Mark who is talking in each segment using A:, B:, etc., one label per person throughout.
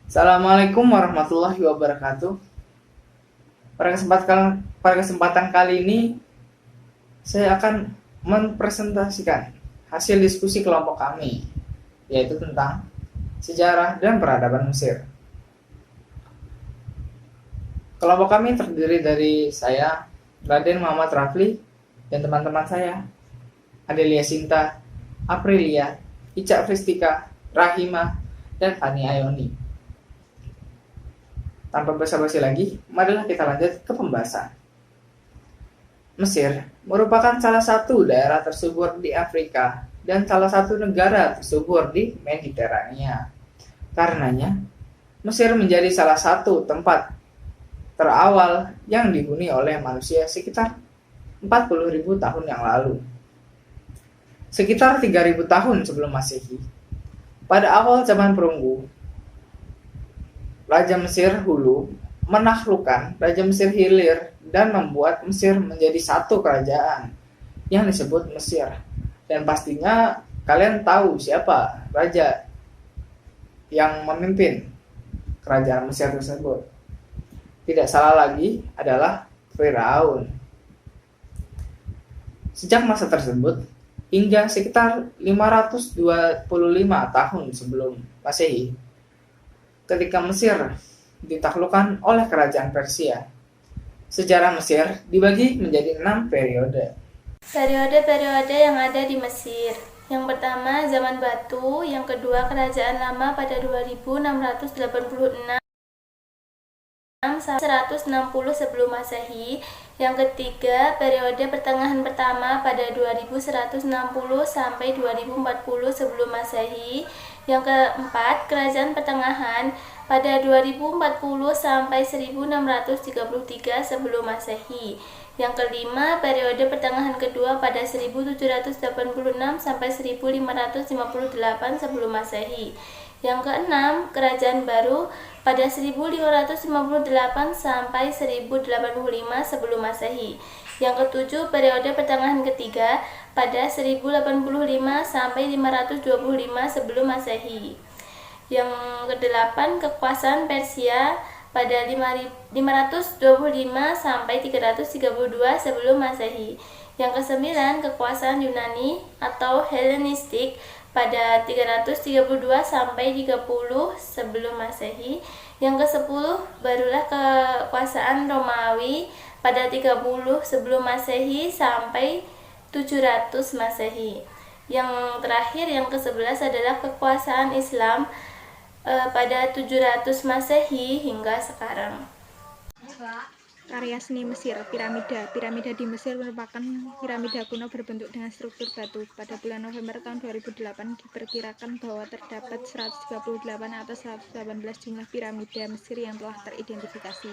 A: Assalamualaikum warahmatullahi wabarakatuh. Pada kesempatan kali ini saya akan mempresentasikan hasil diskusi kelompok kami, yaitu tentang sejarah dan peradaban Mesir. Kelompok kami terdiri dari saya, Raden Muhammad Rafli, dan teman-teman saya, Adelia Sinta, Aprilia, Ica Fristika, Rahima, dan Fani Ayoni. Tanpa basa-basi lagi, marilah kita lanjut ke pembahasan. Mesir merupakan salah satu daerah tersubur di Afrika dan salah satu negara tersubur di Mediterania. Karenanya, Mesir menjadi salah satu tempat terawal yang dihuni oleh manusia sekitar 40.000 tahun yang lalu. Sekitar 3.000 tahun sebelum Masehi, pada awal zaman perunggu, Raja Mesir Hulu menaklukkan Raja Mesir Hilir dan membuat Mesir menjadi satu kerajaan yang disebut Mesir. Dan pastinya kalian tahu siapa raja yang memimpin kerajaan Mesir tersebut. Tidak salah lagi adalah Firaun. Sejak masa tersebut hingga sekitar 525 tahun sebelum Masehi, ketika Mesir ditaklukkan oleh kerajaan Persia. Sejarah Mesir dibagi menjadi 6 periode.
B: Periode-periode yang ada di Mesir. Yang pertama, zaman batu. Yang kedua, kerajaan lama pada 2686 160 sebelum Masehi. Yang ketiga, periode pertengahan pertama pada 2160 sampai 2040 sebelum Masehi. Yang keempat, kerajaan pertengahan pada 2040 sampai 1633 sebelum Masehi. Yang kelima, periode pertengahan kedua pada 1786 sampai 1558 sebelum Masehi. Yang keenam, kerajaan baru pada 1558 sampai 1085 sebelum Masehi. Yang ketujuh, periode pertengahan ketiga pada 1085 sampai 525 sebelum Masehi. Yang kedelapan, kekuasaan Persia pada 525 sampai 332 sebelum Masehi. Yang kesembilan, kekuasaan Yunani atau Helenistik pada 332 sampai 30 sebelum Masehi. Yang kesepuluh, barulah kekuasaan Romawi pada 30 sebelum Masehi sampai 700 Masehi. Yang terakhir, yang ke-11 adalah kekuasaan Islam pada 700 Masehi hingga sekarang.
C: Karya seni Mesir, piramida. Piramida di Mesir merupakan piramida kuno berbentuk dengan struktur batu. Pada bulan November tahun 2008 diperkirakan bahwa terdapat 138 atau 118 jumlah piramida Mesir yang telah teridentifikasi.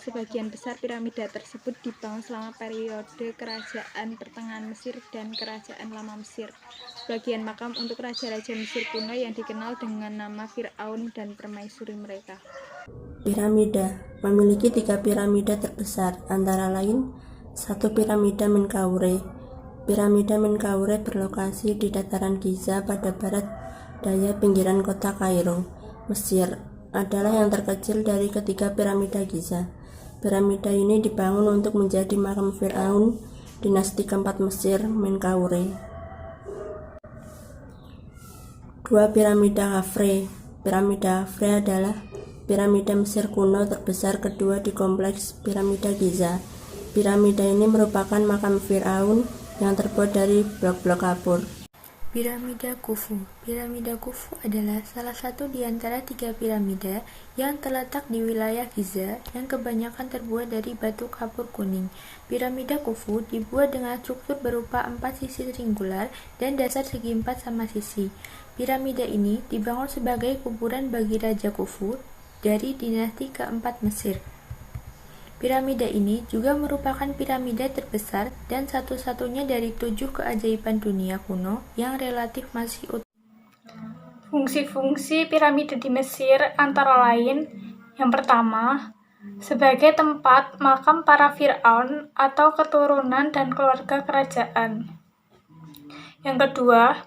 C: Sebagian besar piramida tersebut dibangun selama periode kerajaan pertengahan Mesir dan kerajaan lama Mesir. Sebagian makam untuk raja-raja Mesir kuno yang dikenal dengan nama Firaun dan permaisuri mereka.
D: Piramida memiliki 3 piramida terbesar, antara lain 1 piramida Menkaure. Piramida Menkaure berlokasi di dataran Giza pada barat daya pinggiran kota Kairo, Mesir. Adalah yang terkecil dari ketiga piramida Giza. Piramida ini dibangun untuk menjadi makam Firaun dinasti keempat Mesir, Menkaure. 2 piramida Khafre. Piramida Khafre adalah piramida Mesir kuno terbesar kedua di kompleks piramida Giza. Piramida ini merupakan makam Firaun yang terbuat dari blok-blok kapur.
E: Piramida Khufu. Piramida Khufu adalah salah satu di antara 3 piramida yang terletak di wilayah Giza yang kebanyakan terbuat dari batu kapur kuning. Piramida Khufu dibuat dengan struktur berupa 4 sisi triangular dan dasar segi 4 sama sisi. Piramida ini dibangun sebagai kuburan bagi Raja Khufu dari dinasti keempat Mesir. Piramida ini juga merupakan piramida terbesar dan satu-satunya dari 7 keajaiban dunia kuno yang relatif masih utuh.
F: Fungsi-fungsi piramida di Mesir antara lain, yang pertama, sebagai tempat makam para Firaun atau keturunan dan keluarga kerajaan. Yang kedua,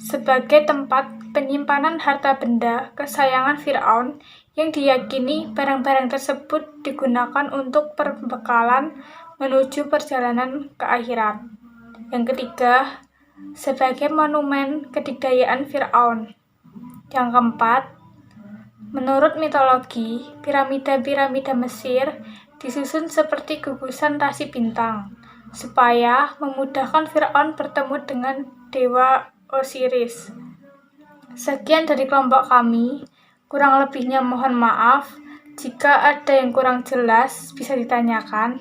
F: sebagai tempat penyimpanan harta benda kesayangan Fir'aun yang diyakini barang-barang tersebut digunakan untuk perbekalan menuju perjalanan ke akhirat. Yang ketiga, sebagai monumen kedikdayaan Fir'aun. Yang keempat, menurut mitologi, piramida-piramida Mesir disusun seperti gugusan rasi bintang, supaya memudahkan Fir'aun bertemu dengan Dewa Osiris. Sekian dari kelompok kami, kurang lebihnya mohon maaf. Jika ada yang kurang jelas, bisa ditanyakan.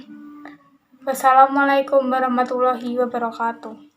F: Wassalamualaikum warahmatullahi wabarakatuh.